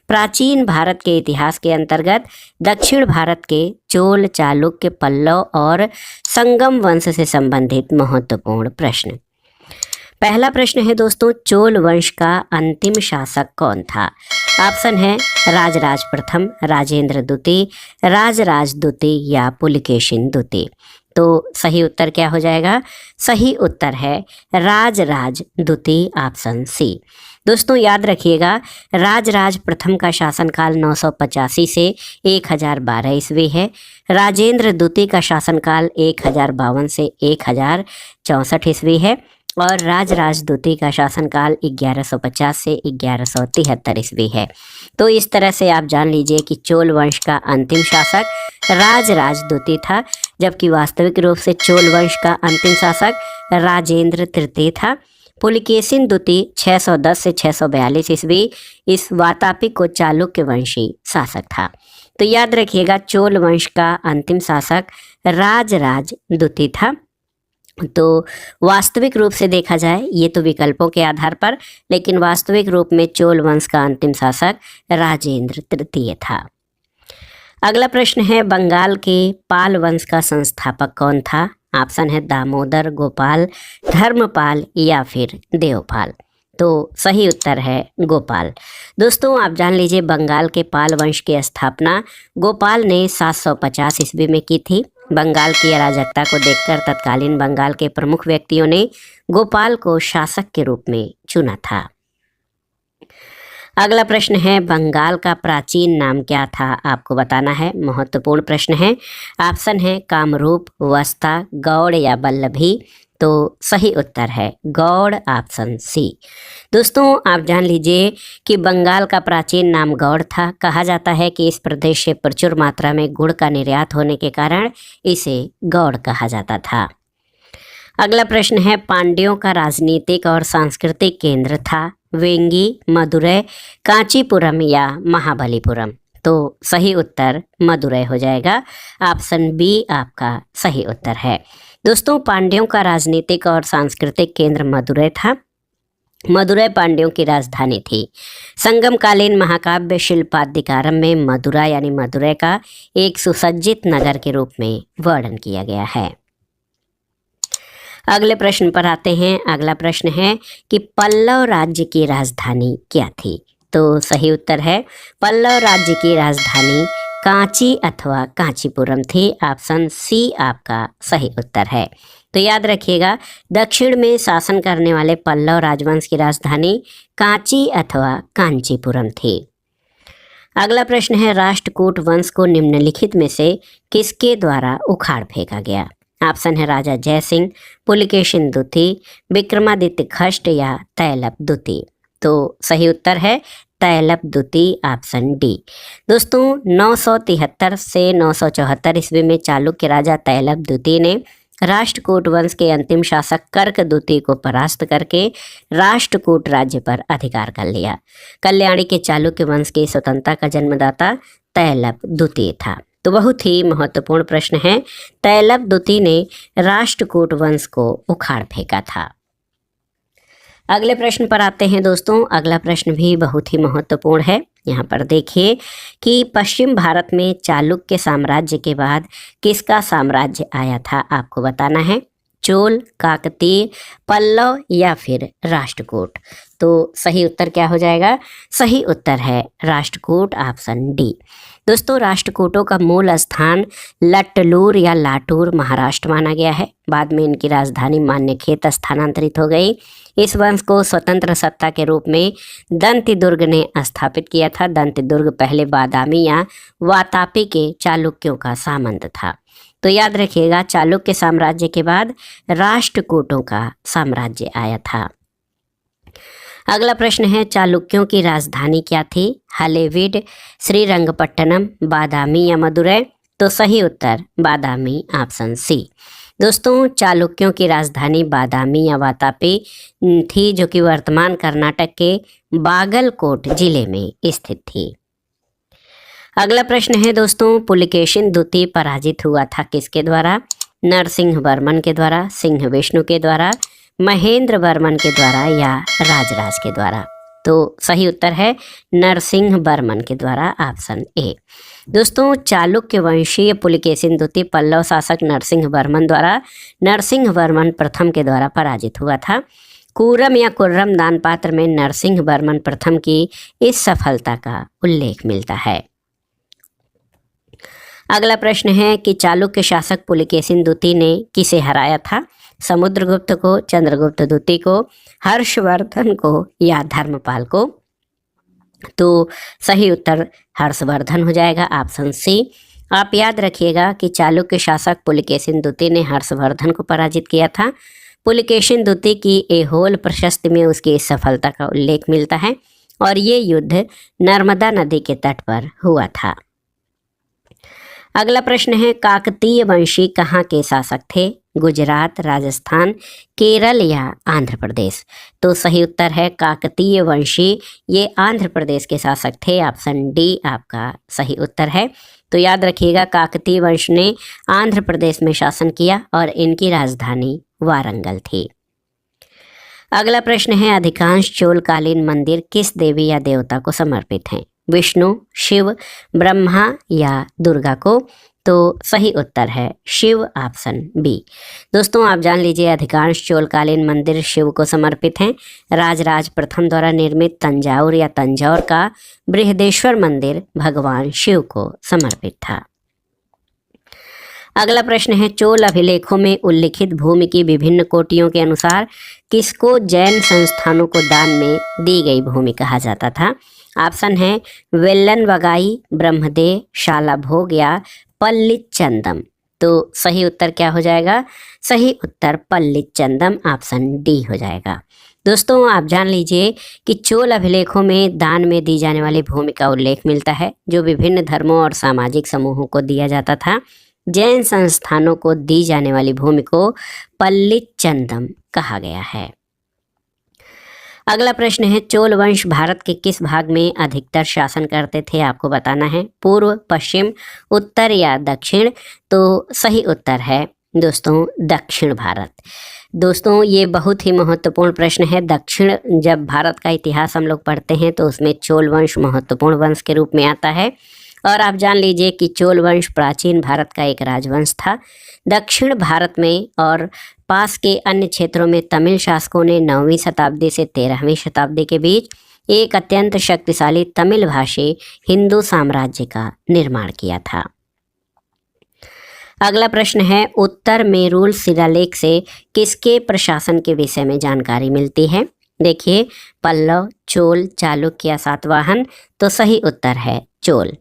प्राचीन भारत के इतिहास के अंतर्गत दक्षिण भारत के चोल, चालुक्य, पल्लव और संगम वंश से संबंधित महत्वपूर्ण प्रश्न। पहला प्रश्न है दोस्तों, चोल वंश का अंतिम शासक कौन था? ऑप्शन है राजराज प्रथम, राजेंद्र द्वितीय, राजराज द्वितीय या पुलकेशिन द्वितीय। तो सही उत्तर क्या हो जाएगा? सही उत्तर है राजराज द्वितीय, ऑप्शन सी। दोस्तों याद रखिएगा, राजराज प्रथम का शासनकाल 985 से 1012 ईस्वी है। राजेंद्र द्वितीय का शासनकाल 1052 से 1064 ईस्वी है और राजराज द्वितीय का शासनकाल 1150 से 1173 ईस्वी है। तो इस तरह से आप जान लीजिए कि चोल वंश का अंतिम शासक राजराज द्वितीय था, जबकि वास्तविक रूप से चोल वंश का अंतिम शासक राजेंद्र तृतीय था। पुलकेशिन द्वितीय 610 से 642 ईस्वी इस वातापी को चालुक्य वंशी शासक था। तो याद रखिएगा, चोल वंश का अंतिम शासक राजराज द्वितीय था। तो वास्तविक रूप से देखा जाए, ये तो विकल्पों के आधार पर, लेकिन वास्तविक रूप में चोल वंश का अंतिम शासक राजेंद्र तृतीय था। अगला प्रश्न है, बंगाल के पाल वंश का संस्थापक कौन था? ऑप्शन है दामोदर, गोपाल, धर्मपाल या फिर देवपाल। तो सही उत्तर है गोपाल। दोस्तों आप जान लीजिए, बंगाल के पाल वंश की स्थापना गोपाल ने 750 ईस्वी में की थी। बंगाल की अराजकता को देखकर तत्कालीन बंगाल के प्रमुख व्यक्तियों ने गोपाल को शासक के रूप में चुना था। अगला प्रश्न है, बंगाल का प्राचीन नाम क्या था? आपको बताना है, महत्वपूर्ण प्रश्न है। ऑप्शन है कामरूप, वस्ता, गौड़ या वल्लभी। तो सही उत्तर है गौड़, ऑप्शन सी। दोस्तों आप जान लीजिए कि बंगाल का प्राचीन नाम गौड़ था। कहा जाता है कि इस प्रदेश से प्रचुर मात्रा में गुड़ का निर्यात होने के कारण इसे गौड़ कहा जाता था। अगला प्रश्न है, पांड्यों का राजनीतिक और सांस्कृतिक केंद्र था वेंगी, मदुरै, कांचीपुरम या महाबलीपुरम। तो सही उत्तर मदुरै हो जाएगा, ऑप्शन बी आपका सही उत्तर है। दोस्तों पांड्यों का राजनीतिक और सांस्कृतिक केंद्र मदुरै था। मदुरै पांड्यों की राजधानी थी। संगमकालीन महाकाव्य शिल्पाधिकारम में मदुरा यानी मदुरै का एक सुसज्जित नगर के रूप में वर्णन किया गया है। अगले प्रश्न पर आते हैं। अगला प्रश्न है कि पल्लव राज्य की राजधानी क्या थी? तो सही उत्तर है पल्लव राज्य की राजधानी कांची अथवा कांचीपुरम थी। ऑप्शन सी आपका सही उत्तर है। तो याद रखिएगा, दक्षिण में शासन करने वाले पल्लव राजवंश की राजधानी कांची अथवा कांचीपुरम थी। अगला प्रश्न है, राष्ट्रकूट वंश को निम्नलिखित में से किसके द्वारा उखाड़ फेंका गया? ऑप्शन है राजा जयसिंह, पुलकेशिन द्वितीय, विक्रमादित्य खष्ट या तैलप द्वितीय। तो सही उत्तर है तैलप द्वितीय, ऑप्शन डी। दोस्तों 973 से 974 ईस्वी में चालुक्य राजा तैलप द्वितीय ने राष्ट्रकूट वंश के अंतिम शासक कर्क द्वितीय को परास्त करके राष्ट्रकूट राज्य पर अधिकार कर लिया। कल्याणी के चालुक्य वंश की स्वतंत्रता का जन्मदाता तैलप द्वितीय था। तो बहुत ही महत्वपूर्ण प्रश्न है, तैलप द्वितीय ने राष्ट्रकूट वंश को उखाड़ फेंका था। अगले प्रश्न पर आते हैं दोस्तों। अगला प्रश्न भी बहुत ही महत्वपूर्ण है। यहाँ पर देखिए कि पश्चिम भारत में चालुक्य साम्राज्य के बाद किसका साम्राज्य आया था? आपको बताना है, चोल, काकतीय, पल्लव या फिर राष्ट्रकूट। तो सही उत्तर क्या हो जाएगा? सही उत्तर है राष्ट्रकूट, ऑप्शन डी। दोस्तों राष्ट्रकूटों का मूल स्थान लट्टलूर या लाटूर महाराष्ट्र माना गया है। बाद में इनकी राजधानी मान्यखेत स्थानांतरित हो गई। इस वंश को स्वतंत्र सत्ता के रूप में दंतिदुर्ग ने स्थापित किया था। दंतिदुर्ग पहले बादामी या वातापी के चालुक्यों का सामंत था। तो याद रखिएगा, चालुक्य साम्राज्य के बाद राष्ट्रकूटों का साम्राज्य आया था। अगला प्रश्न है, चालुक्यों की राजधानी क्या थी? हलेबीड, श्रीरंगपट्टनम, बादामी या मदुरै। तो सही उत्तर बादामी, ऑप्शन सी। दोस्तों चालुक्यों की राजधानी बादामी या वातापी थी, जो कि वर्तमान कर्नाटक के बागलकोट जिले में स्थित थी। अगला प्रश्न है दोस्तों, पुलकेशिन द्वितीय पराजित हुआ था किसके द्वारा? नरसिंह वर्मन के द्वारा, सिंह विष्णु के द्वारा, महेंद्र वर्मन के द्वारा या राजराज के द्वारा। तो सही उत्तर है नरसिंह वर्मन के द्वारा, ऑप्शन ए। दोस्तों, चालुक्य वंशीय पुलकेशिन द्वितीय पल्लव शासक नरसिंह वर्मन द्वारा नरसिंह वर्मन प्रथम के द्वारा पराजित हुआ था। कूरम या कुर्रम दानपात्र में नरसिंह वर्मन प्रथम की इस सफलता का उल्लेख मिलता है। अगला प्रश्न है कि चालुक्य शासक पुलकेशिन द्वितीय ने किसे हराया था? समुद्रगुप्त को, चंद्रगुप्त द्वितीय को, हर्षवर्धन को या धर्मपाल को? तो सही उत्तर हर्षवर्धन हो जाएगा, ऑप्शन सी। आप याद रखिएगा कि चालुक्य शासक पुलकेशिन द्वितीय ने हर्षवर्धन को पराजित किया था। पुलकेशिन द्वितीय की ऐहोल प्रशस्ति में उसकी इस सफलता का उल्लेख मिलता है और ये युद्ध नर्मदा नदी के तट पर हुआ था। अगला प्रश्न है काकतीय वंशी कहाँ के शासक थे? गुजरात, राजस्थान, केरल या आंध्र प्रदेश? तो सही उत्तर है काकतीय वंशी, ये आंध्र प्रदेश के शासक थे, ऑप्शन डी आपका सही उत्तर है। तो याद रखिएगा काकतीय वंश ने आंध्र प्रदेश में शासन किया और इनकी राजधानी वारंगल थी। अगला प्रश्न है अधिकांश चोलकालीन मंदिर किस देवी या देवता को समर्पित हैं? विष्णु, शिव, ब्रह्मा या दुर्गा को? तो सही उत्तर है शिव, ऑप्शन बी। दोस्तों, आप जान लीजिए अधिकांश चोलकालीन मंदिर शिव को समर्पित हैं। राजराज प्रथम द्वारा निर्मित तंजावुर या तंजौर का बृहदेश्वर मंदिर भगवान शिव को समर्पित था। अगला प्रश्न है चोल अभिलेखों में उल्लिखित भूमि की विभिन्न कोटियों के अनुसार किसको जैन संस्थानों को दान में दी गई भूमि कहा जाता था? ऑप्शन है वेल्लन वगाई, ब्रह्मदेव, शालाभोग या पल्लिचंदम। तो सही उत्तर क्या हो जाएगा? सही उत्तर पल्लिचंदम, ऑप्शन डी हो जाएगा। दोस्तों, आप जान लीजिए कि चोल अभिलेखों में दान में दी जाने वाली भूमि का उल्लेख मिलता है जो विभिन्न धर्मों और सामाजिक समूहों को दिया जाता था। जैन संस्थानों को दी जाने वाली भूमि को पल्लिचंदम कहा गया है। अगला प्रश्न है चोल वंश भारत के किस भाग में अधिकतर शासन करते थे? आपको बताना है पूर्व, पश्चिम, उत्तर या दक्षिण? तो सही उत्तर है दोस्तों दक्षिण भारत। दोस्तों, ये बहुत ही महत्वपूर्ण प्रश्न है। दक्षिण, जब भारत का इतिहास हम लोग पढ़ते हैं तो उसमें चोल वंश महत्वपूर्ण वंश के रूप में आता है और आप जान लीजिए कि चोल वंश प्राचीन भारत का एक राजवंश था। दक्षिण भारत में और पास के अन्य क्षेत्रों में तमिल शासकों ने 9वीं शताब्दी से 13वीं शताब्दी के बीच एक अत्यंत शक्तिशाली तमिल भाषी हिंदू साम्राज्य का निर्माण किया था। अगला प्रश्न है उत्तर मेरूल शिलालेख से किसके प्रशासन के विषय में जानकारी मिलती है? देखिए, पल्लव, चोल, चालुक्य या सातवाहन? तो सही उत्तर है चोल।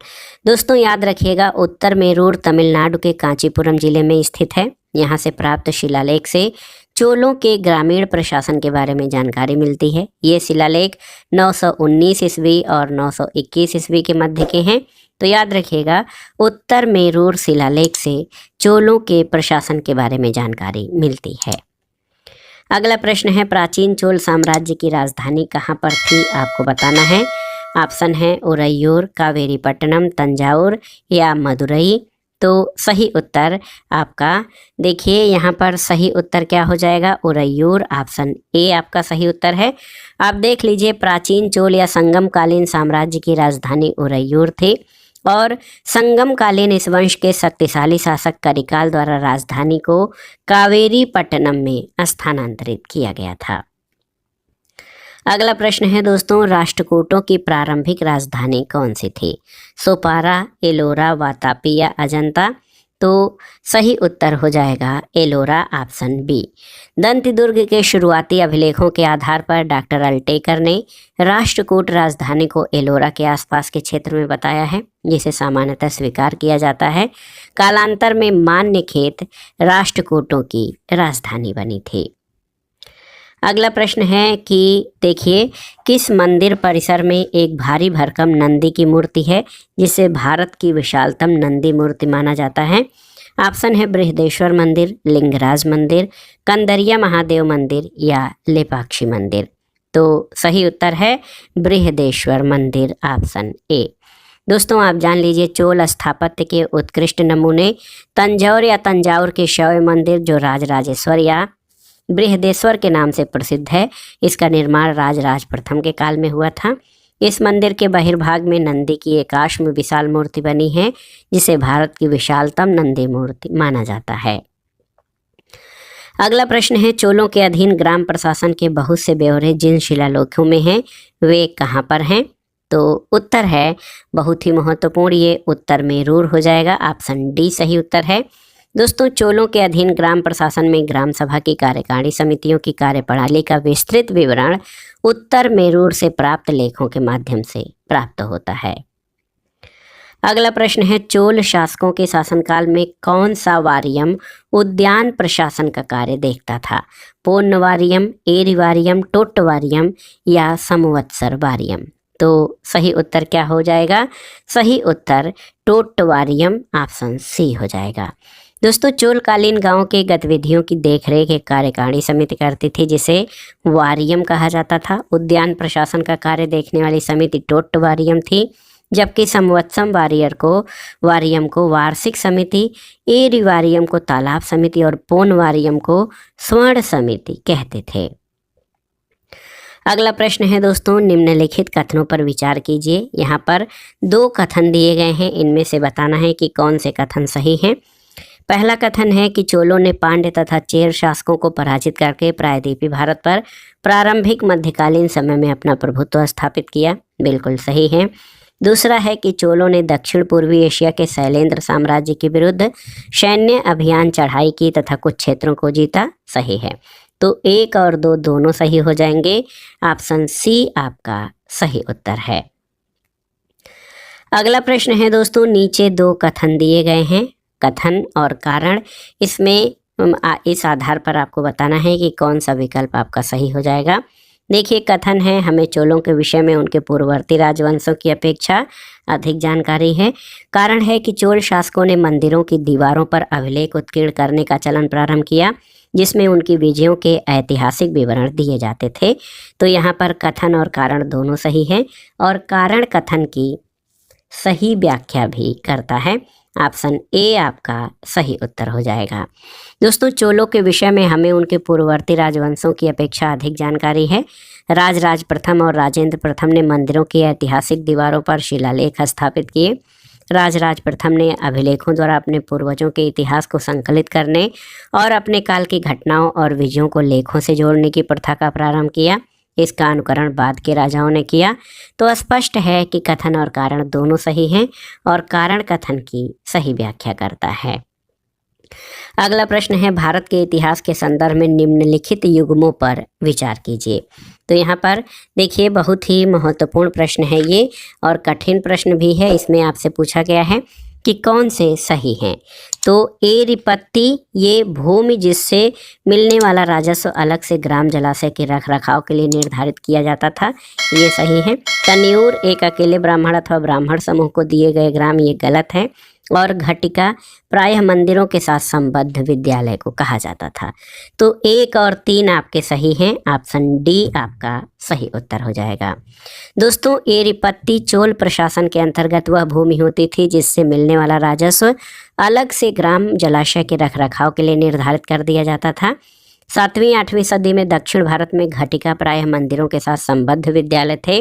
दोस्तों, याद रखिएगा उत्तर मेरूर तमिलनाडु के कांचीपुरम जिले में स्थित है। यहाँ से प्राप्त शिलालेख से चोलों के ग्रामीण प्रशासन के बारे में जानकारी मिलती है। ये शिलालेख 919 ईस्वी और 921 ईस्वी के मध्य के हैं। तो याद रखिएगा उत्तर मेरूर शिलालेख से चोलों के प्रशासन के बारे में जानकारी मिलती है। अगला प्रश्न है प्राचीन चोल साम्राज्य की राजधानी कहाँ पर थी? आपको बताना है। ऑप्शन है उरैयूर, कावेरीपट्टनम, तंजावुर या मदुरई? तो सही उत्तर आपका देखिए यहाँ पर सही उत्तर क्या हो जाएगा? उरैयूर, ऑप्शन ए आपका सही उत्तर है। आप देख लीजिए प्राचीन चोल या संगमकालीन साम्राज्य की राजधानी उरैयूर थी और संगमकालीन इस वंश के शक्तिशाली शासक करिकाल द्वारा राजधानी को कावेरीपट्टनम में स्थानांतरित किया गया था। अगला प्रश्न है दोस्तों राष्ट्रकूटों की प्रारंभिक राजधानी कौन सी थी? सोपारा, एलोरा, वातापी या अजंता? तो सही उत्तर हो जाएगा एलोरा, ऑप्शन बी। दंतिदुर्ग के शुरुआती अभिलेखों के आधार पर डॉक्टर अल्टेकर ने राष्ट्रकूट राजधानी को एलोरा के आसपास के क्षेत्र में बताया है, जिसे सामान्यतः स्वीकार किया जाता है। कालांतर में मान्यखेत राष्ट्रकूटों की राजधानी बनी थी। अगला प्रश्न है कि देखिए किस मंदिर परिसर में एक भारी भरकम नंदी की मूर्ति है जिसे भारत की विशालतम नंदी मूर्ति माना जाता है? ऑप्शन है बृहदेश्वर मंदिर, लिंगराज मंदिर, कंदरिया महादेव मंदिर या लेपाक्षी मंदिर? तो सही उत्तर है बृहदेश्वर मंदिर, ऑप्शन ए। दोस्तों, आप जान लीजिए चोल स्थापत्य के उत्कृष्ट नमूने तंजौर या तंजावुर के शैव मंदिर जो राजराजेश्वर या बृहदेश्वर के नाम से प्रसिद्ध है। इसका निर्माण राजराज प्रथम के काल में हुआ था। इस मंदिर के बहिर्भाग में नंदी की एकाश्म विशाल मूर्ति बनी है, जिसे भारत की विशालतम नंदी मूर्ति माना जाता है। अगला प्रश्न है, चोलों के अधीन ग्राम प्रशासन के बहुत से ब्यौरे जिन शिलालेखों में हैं वे कहाँ पर हैं? तो उत्तर है बहुत ही महत्वपूर्ण, ये उत्तर मेरूर हो जाएगा। ऑप्शन डी सही उत्तर है। दोस्तों, चोलों के अधीन ग्राम प्रशासन में ग्राम सभा की कार्यकारिणी समितियों की कार्यप्रणाली का विस्तृत विवरण उत्तर मेरूर से प्राप्त लेखों के माध्यम से प्राप्त होता है। अगला प्रश्न है, चोल शासकों के शासनकाल में कौन सा वारियम उद्यान प्रशासन का कार्य देखता था? पोन्न वारियम, एरी वारियम, टोट्ट वारियम या संवत्सर वारियम? तो सही उत्तर क्या हो जाएगा? सही उत्तर टोट्ट वारियम, ऑप्शन सी हो जाएगा। दोस्तों, चोलकालीन गांव के गतिविधियों की देखरेख एक कार्यकारिणी समिति करती थी, जिसे वारियम कहा जाता था। उद्यान प्रशासन का कार्य देखने वाली समिति टोट्ट वारियम थी, जबकि संवत्सर वारियम को वार्षिक समिति, एरी वारियम को तालाब समिति और पोन वारियम को स्वर्ण समिति कहते थे। अगला प्रश्न है दोस्तों, निम्नलिखित कथनों पर विचार कीजिए। यहाँ पर 2 कथन दिए गए हैं, इनमें से बताना है कि कौन से कथन सही हैं। पहला कथन है कि चोलों ने पांड्य तथा चेर शासकों को पराजित करके प्रायद्वीपीय भारत पर प्रारंभिक मध्यकालीन समय में अपना प्रभुत्व स्थापित किया। बिल्कुल सही है। दूसरा है कि चोलों ने दक्षिण पूर्वी एशिया के शैलेंद्र साम्राज्य के विरुद्ध सैन्य अभियान चढ़ाई की तथा कुछ क्षेत्रों को जीता। सही है। तो 1 और 2 दोनों सही हो जाएंगे। ऑप्शन सी आपका सही उत्तर है। अगला प्रश्न है दोस्तों, नीचे 2 कथन दिए गए हैं, कथन और कारण। इसमें इस आधार पर आपको बताना है कि कौन सा विकल्प आपका सही हो जाएगा। देखिए, कथन है, हमें चोलों के विषय में उनके पूर्ववर्ती राजवंशों की अपेक्षा अधिक जानकारी है। कारण है कि चोल शासकों ने मंदिरों की दीवारों पर अभिलेख उत्कीर्ण करने का चलन प्रारंभ किया, जिसमें उनकी विजयों के ऐतिहासिक विवरण दिए जाते थे। तो यहाँ पर कथन और कारण दोनों सही है, और कारण कथन की सही व्याख्या भी करता है। ऑप्शन ए आपका सही उत्तर हो जाएगा। दोस्तों, चोलों के विषय में हमें उनके पूर्ववर्ती राजवंशों की अपेक्षा अधिक जानकारी है। राजराज प्रथम और राजेंद्र प्रथम ने मंदिरों की ऐतिहासिक दीवारों पर शिलालेख स्थापित किए। राजराज प्रथम ने अभिलेखों द्वारा अपने पूर्वजों के इतिहास को संकलित करने और अपने काल की घटनाओं और विजयों को लेखों से जोड़ने की प्रथा का प्रारंभ किया। इसका अनुकरण बाद के राजाओं ने किया। तो स्पष्ट है कि कथन और कारण दोनों सही हैं, और कारण कथन की सही व्याख्या करता है। अगला प्रश्न है, भारत के इतिहास के संदर्भ में निम्नलिखित युग्मों पर विचार कीजिए। तो यहाँ पर देखिए, बहुत ही महत्वपूर्ण प्रश्न है ये, और कठिन प्रश्न भी है। इसमें आपसे पूछा गया है कि कौन से सही हैं। तो एरिपत्ति, ये भूमि जिससे मिलने वाला राजस्व अलग से ग्राम जलाशय के रखरखाव के लिए निर्धारित किया जाता था, ये सही है। तनियूर एक अकेले ब्राह्मण अथवा ब्राह्मण समूह को दिए गए ग्राम, ये गलत है। और घटिका प्रायः मंदिरों के साथ संबद्ध विद्यालय को कहा जाता था। तो 1 और 3 आपके सही हैं। ऑप्शन डी आपका सही उत्तर हो जाएगा। दोस्तों, एरिपत्ति चोल प्रशासन के अंतर्गत वह भूमि होती थी जिससे मिलने वाला राजस्व अलग से ग्राम जलाशय के रखरखाव के लिए निर्धारित कर दिया जाता था। 7वीं 8वीं सदी में दक्षिण भारत में घटिका प्रायः मंदिरों के साथ संबद्ध विद्यालय थे,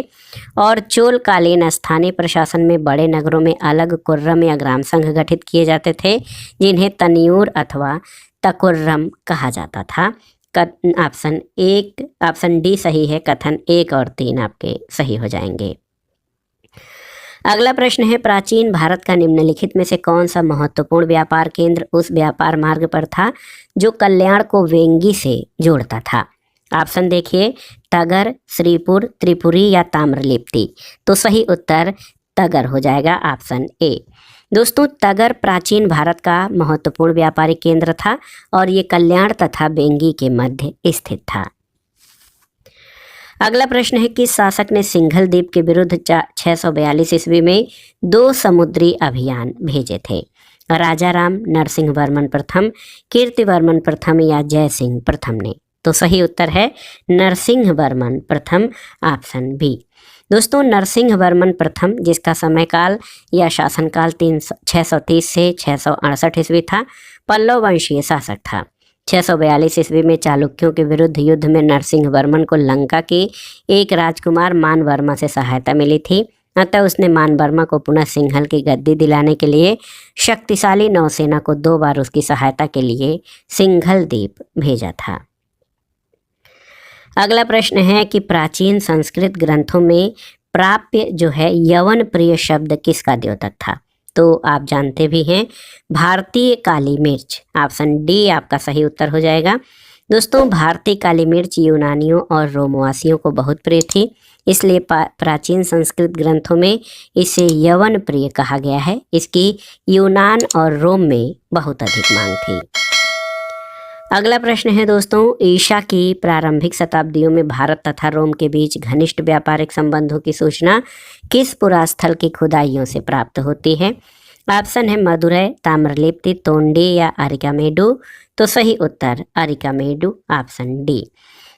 और चोलकालीन स्थानीय प्रशासन में बड़े नगरों में अलग कुर्रम या ग्राम संघ गठित किए जाते थे, जिन्हें तनियूर अथवा तकुर्रम कहा जाता था। ऑप्शन डी सही है। कथन 1 और 3 आपके सही हो जाएंगे। अगला प्रश्न है, प्राचीन भारत का निम्नलिखित में से कौन सा महत्वपूर्ण व्यापार केंद्र उस व्यापार मार्ग पर था जो कल्याण को वेंगी से जोड़ता था? ऑप्शन देखिए, तगर, श्रीपुर, त्रिपुरी या ताम्रलिप्ति। तो सही उत्तर तगर हो जाएगा। Option A. दोस्तों, तगर प्राचीन भारत का महत्वपूर्ण व्यापारिक केंद्र था, और ये कल्याण तथा बेंगी के मध्य स्थित था। अगला प्रश्न है, किस शासक ने सिंघल द्वीप के विरुद्ध 642 ईस्वी में 2 समुद्री अभियान भेजे थे? राजा राम, नरसिंह वर्मन प्रथम, कीर्ति वर्मन प्रथम या जय सिंह प्रथम ने? तो सही उत्तर है नरसिंह वर्मन प्रथम। Option B. दोस्तों, नरसिंह वर्मन प्रथम, जिसका समयकाल या शासनकाल 630 से 668 ईस्वी था, पल्लव वंशीय शासक था। 642 ईस्वी में चालुक्यों के विरुद्ध युद्ध में नरसिंह वर्मन को लंका के एक राजकुमार मानवर्मा से सहायता मिली थी। अतः उसने मानवर्मा को पुनः सिंहल की गद्दी दिलाने के लिए शक्तिशाली नौसेना को 2 बार उसकी सहायता के लिए सिंघल द्वीप भेजा था। अगला प्रश्न है कि प्राचीन संस्कृत ग्रंथों में प्राप्य जो है यवन प्रिय शब्द किसका द्योतक था? तो आप जानते भी हैं, भारतीय काली मिर्च। ऑप्शन डी आपका सही उत्तर हो जाएगा। दोस्तों, भारतीय काली मिर्च यूनानियों और रोमवासियों को बहुत प्रिय थी, इसलिए प्राचीन संस्कृत ग्रंथों में इसे यवन प्रिय कहा गया है। इसकी यूनान और रोम में बहुत अधिक मांग थी। अगला प्रश्न है दोस्तों, ईसा की प्रारंभिक शताब्दियों में भारत तथा रोम के बीच घनिष्ठ व्यापारिक संबंधों की सूचना किस पुरास्थल की खुदाइयों से प्राप्त होती है? ऑप्शन है मदुरै, ताम्रलिप्ति, तोंडी या अरिकामेडु। तो सही उत्तर अरिकामेडु, ऑप्शन डी।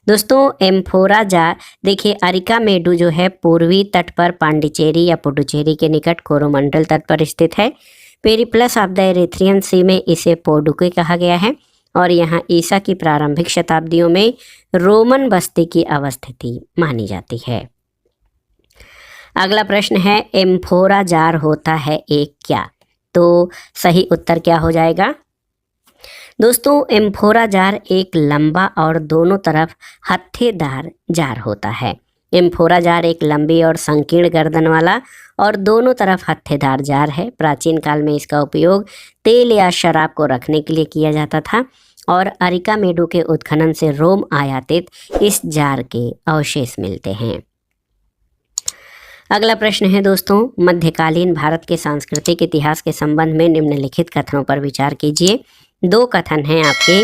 दोस्तों, एम्फोरा जार, देखिए अरिकामेडु जो है पूर्वी तट पर पांडिचेरी या पुडुचेरी के निकट कोरोमंडल तट पर स्थित है। पेरिप्लस ऑफ द एरिथ्रियन सी में इसे पोडुके कहा गया है और यहाँ ईसा की प्रारंभिक शताब्दियों में रोमन बस्ती की अवस्थिति मानी जाती है। अगला प्रश्न है, एम्फोरा जार होता है एक क्या? तो सही उत्तर क्या हो जाएगा? दोस्तों, एम्फोरा जार एक लंबा और दोनों तरफ हत्थेदार जार होता है। एम्फोरा जार एक लंबी और संकीर्ण गर्दन वाला और दोनों तरफ हत्थेदार जार है। प्राचीन काल में इसका उपयोग तेल या शराब को रखने के लिए किया जाता था और अरिकामेडु के उत्खनन से रोम आयातित इस जार के अवशेष मिलते हैं। अगला प्रश्न है दोस्तों, मध्यकालीन भारत के सांस्कृतिक इतिहास के संबंध में निम्नलिखित कथनों पर विचार कीजिए। 2 कथन हैं आपके,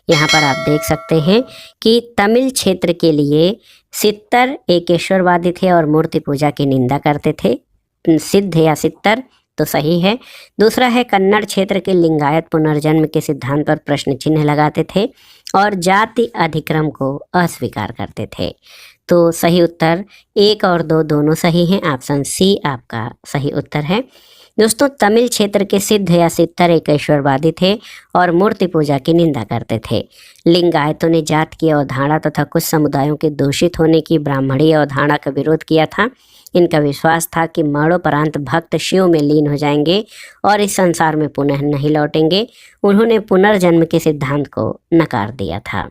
यहाँ पर आप देख सकते हैं कि तमिल क्षेत्र के लिए सित्तर एकेश्वरवादी थे और मूर्ति पूजा की निंदा करते थे। सिद्ध या सित्तर तो सही है। दूसरा है कन्नड़ क्षेत्र के लिंगायत पुनर्जन्म के सिद्धांत पर प्रश्न चिन्ह लगाते थे और जाति अधिक्रम को अस्वीकार करते थे। तो सही उत्तर 1 और 2 दोनों सही हैं। ऑप्शन सी आपका सही उत्तर है। दोस्तों, तमिल क्षेत्र के सिद्ध या सित्तर एकेश्वरवादी थे और मूर्ति पूजा की निंदा करते थे। लिंगायतों ने जात की अवधारणा तथा कुछ समुदायों के दूषित होने की ब्राह्मणीय अवधारणा का विरोध किया था। इनका विश्वास था कि मरणोपरांत भक्त शिव में लीन हो जाएंगे और इस संसार में पुनः नहीं लौटेंगे। उन्होंने पुनर्जन्म के सिद्धांत को नकार दिया था।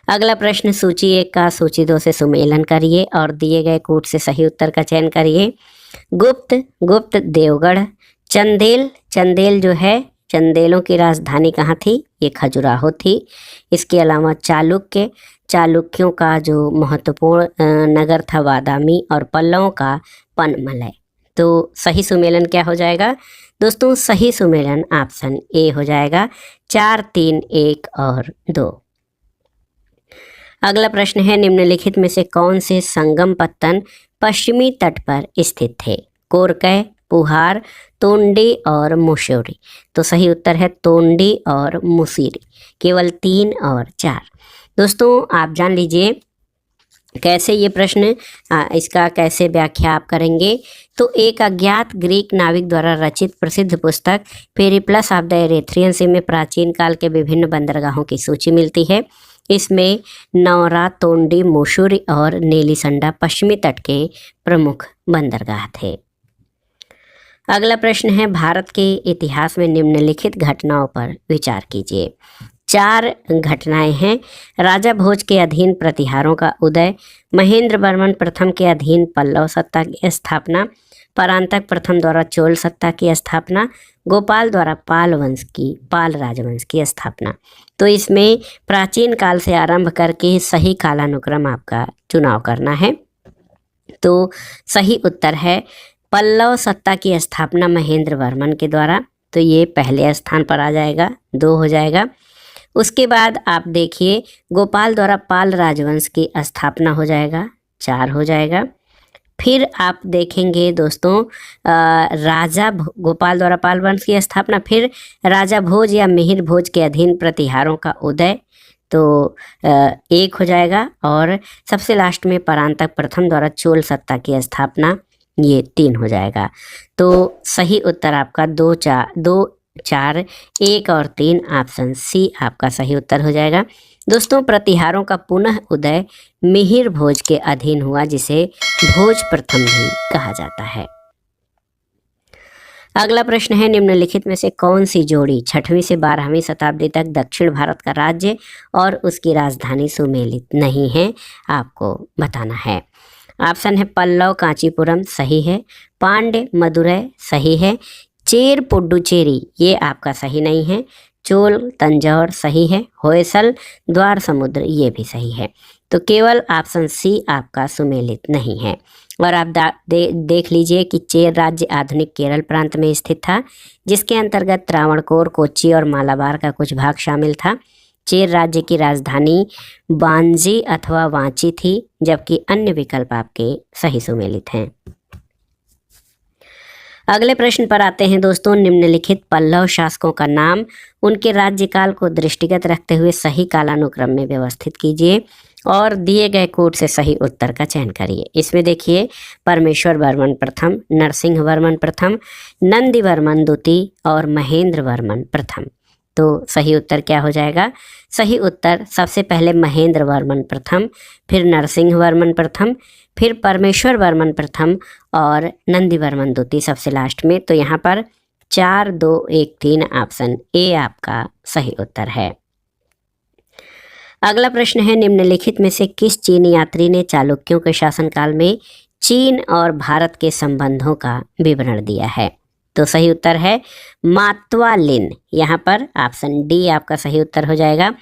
अगला प्रश्न, सूची 1 का सूची 2 से सुमेलन करिए और दिए गए कूट से सही उत्तर का चयन करिए। गुप्त देवगढ़। चंदेल जो है, चंदेलों की राजधानी कहाँ थी? ये खजुराहो थी। इसके अलावा चालुक्यों का जो महत्वपूर्ण नगर था वादामी और पल्लवों का पनमलय। तो सही सुमेलन क्या हो जाएगा? दोस्तों, सही सुमेलन ऑप्शन ए हो जाएगा, 4, 3, 1 और 2। अगला प्रश्न है, निम्नलिखित में से कौन से संगम पत्तन पश्चिमी तट पर स्थित थे? कोरकै, पुहार, तोंडी और मुशोरी। तो सही उत्तर है तोंडी और मुसीरी। केवल 3 और 4। दोस्तों, आप जान लीजिए कैसे ये प्रश्न, इसका कैसे व्याख्या आप करेंगे। तो एक अज्ञात ग्रीक नाविक द्वारा रचित प्रसिद्ध पुस्तक पेरिप्लस ऑफ द एरिथ्रियन सी में प्राचीन काल के विभिन्न बंदरगाहों की सूची मिलती है। इसमें नौरा, तोंडी, मुशोरी और नेलिसंडा पश्चिमी तट के प्रमुख बंदरगाह थे। अगला प्रश्न है, भारत के इतिहास में निम्नलिखित घटनाओं पर विचार कीजिए। 4 घटनाएं हैं। राजा भोज के अधीन प्रतिहारों का उदय, महेंद्र वर्मन प्रथम के अधीन पल्लव सत्ता की स्थापना, परांतक प्रथम द्वारा चोल सत्ता की स्थापना, गोपाल द्वारा पाल राजवंश की स्थापना। तो इसमें प्राचीन काल से आरंभ करके सही कालानुक्रम आपका चुनाव करना है। तो सही उत्तर है पल्लव सत्ता की स्थापना महेंद्र वर्मन के द्वारा। तो ये पहले स्थान पर आ जाएगा, 2 हो जाएगा। उसके बाद आप देखिए गोपाल द्वारा पाल राजवंश की स्थापना हो जाएगा, 4 हो जाएगा। फिर आप देखेंगे दोस्तों गोपाल द्वारा पाल वंश की स्थापना, फिर राजा भोज या मिहिर भोज के अधीन प्रतिहारों का उदय, तो 1 हो जाएगा। और सबसे लास्ट में परांतक प्रथम द्वारा चोल सत्ता की स्थापना, ये 3 हो जाएगा। तो सही उत्तर आपका 2, 4, 1 और 3 ऑप्शन सी आपका सही उत्तर हो जाएगा। दोस्तों, प्रतिहारों का पुनः उदय मिहिर भोज के अधीन हुआ, जिसे भोज प्रथम भी कहा जाता है। अगला प्रश्न है, निम्नलिखित में से कौन सी जोड़ी 6वीं से 12वीं शताब्दी तक दक्षिण भारत का राज्य और उसकी राजधानी सुमेलित नहीं है, आपको बताना है। ऑप्शन है पल्लव कांचीपुरम सही है, पांड्य मदुरै सही है, चेर पुडुचेरी ये आपका सही नहीं है, चोल तंजौर सही है, होयसल द्वार समुद्र ये भी सही है। तो केवल ऑप्शन सी आपका सुमेलित नहीं है। और आप देख लीजिए कि चेर राज्य आधुनिक केरल प्रांत में स्थित था, जिसके अंतर्गत त्रावणकोर, कोच्चि और मालाबार का कुछ भाग शामिल था। चेर राज्य की राजधानी वांजी अथवा वांची थी, जबकि अन्य विकल्प आपके सही सुमेलित हैं। अगले प्रश्न पर आते हैं दोस्तों, निम्नलिखित पल्लव शासकों का नाम उनके राज्यकाल को दृष्टिगत रखते हुए सही कालानुक्रम में व्यवस्थित कीजिए और दिए गए कोड से सही उत्तर का चयन करिए। इसमें देखिए, परमेश्वर वर्मन प्रथम, नरसिंह वर्मन प्रथम, नंदी वर्मन द्वितीय और महेंद्र वर्मन प्रथम। तो सही उत्तर क्या हो जाएगा? सही उत्तर सबसे पहले महेंद्र वर्मन प्रथम, फिर नरसिंह वर्मन प्रथम, फिर परमेश्वर वर्मन प्रथम और नंदी वर्मन द्वितीय सबसे लास्ट में। तो यहाँ पर 4, 2, 1, 3 ऑप्शन ए आपका सही उत्तर है। अगला प्रश्न है, निम्नलिखित में से किस चीनी यात्री ने चालुक्यों के शासनकाल में चीन और भारत के संबंधों का विवरण दिया है? तो सही उत्तर है मात्वा लिन। यहाँ पर ऑप्शन डी आपका सही उत्तर हो जाएगा।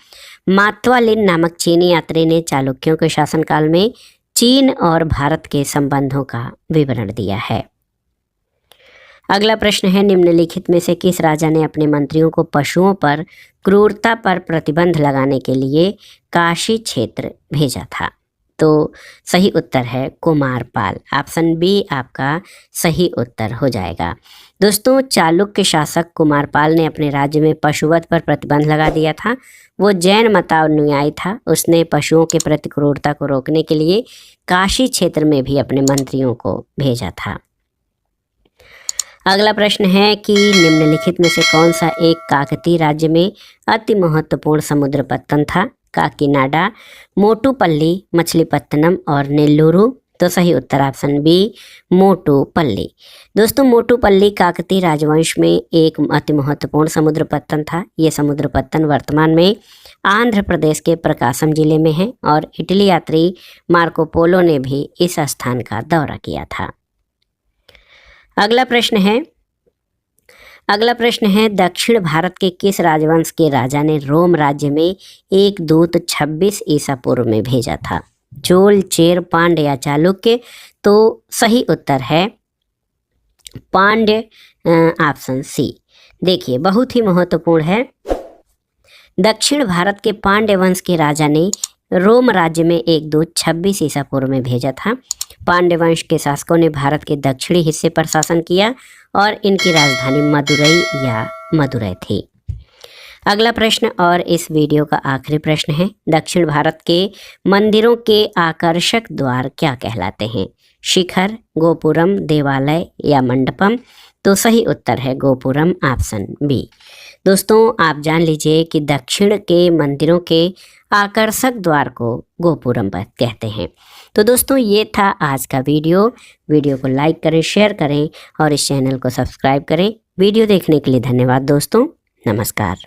मात्वा लिन नामक चीनी यात्री ने चालुक्यों के शासनकाल में चीन और भारत के संबंधों का विवरण दिया है। अगला प्रश्न है, निम्नलिखित में से किस राजा ने अपने मंत्रियों को पशुओं पर क्रूरता पर प्रतिबंध लगाने के लिए काशी क्षेत्र भेजा था? तो सही उत्तर है कुमारपाल। ऑप्शन बी आपका सही उत्तर हो जाएगा। दोस्तों, चालुक्य शासक कुमारपाल ने अपने राज्य में पशुवध पर प्रतिबंध लगा दिया था। वो जैन मतानुयायी था। उसने पशुओं के प्रति क्रूरता को रोकने के लिए काशी क्षेत्र में भी अपने मंत्रियों को भेजा था। अगला प्रश्न है कि निम्नलिखित में से कौन सा एक काकतीय राज्य में अति महत्वपूर्ण समुद्र पत्तन था? काकीनाडा, मोटुपल्ली, मछलीपत्तनम और नेल्लूरू। तो सही उत्तर ऑप्शन बी मोटुपल्ली। दोस्तों, मोटुपल्ली काकतीय राजवंश में एक अति महत्वपूर्ण समुद्र पत्तन था। ये समुद्र पत्तन वर्तमान में आंध्र प्रदेश के प्रकाशम जिले में है और इटली यात्री मार्को पोलो ने भी इस स्थान का दौरा किया था। अगला प्रश्न है दक्षिण भारत के किस राजवंश के राजा ने रोम राज्य में एक दूत 26 ईसा पूर्व में भेजा था? चोल, चेर, पांड्य या चालुक्य? तो सही उत्तर है पांड्य, ऑप्शन सी। देखिए, बहुत ही महत्वपूर्ण है। दक्षिण भारत के पांड्य वंश के राजा ने रोम राज्य में एक दूत 26 ईसा पूर्व में भेजा था। पांड्य वंश के शासकों ने भारत के दक्षिणी हिस्से पर शासन किया और इनकी राजधानी मदुरै थी। अगला प्रश्न और इस वीडियो का आखिरी प्रश्न है, दक्षिण भारत के मंदिरों के आकर्षक द्वार क्या कहलाते हैं? शिखर, गोपुरम, देवालय या मंडपम? तो सही उत्तर है गोपुरम, ऑप्शन बी। दोस्तों, आप जान लीजिए कि दक्षिण के मंदिरों के आकर्षक द्वार को गोपुरम कहते हैं। तो दोस्तों, ये था आज का वीडियो को लाइक करें, शेयर करें और इस चैनल को सब्सक्राइब करें। वीडियो देखने के लिए धन्यवाद दोस्तों। नमस्कार।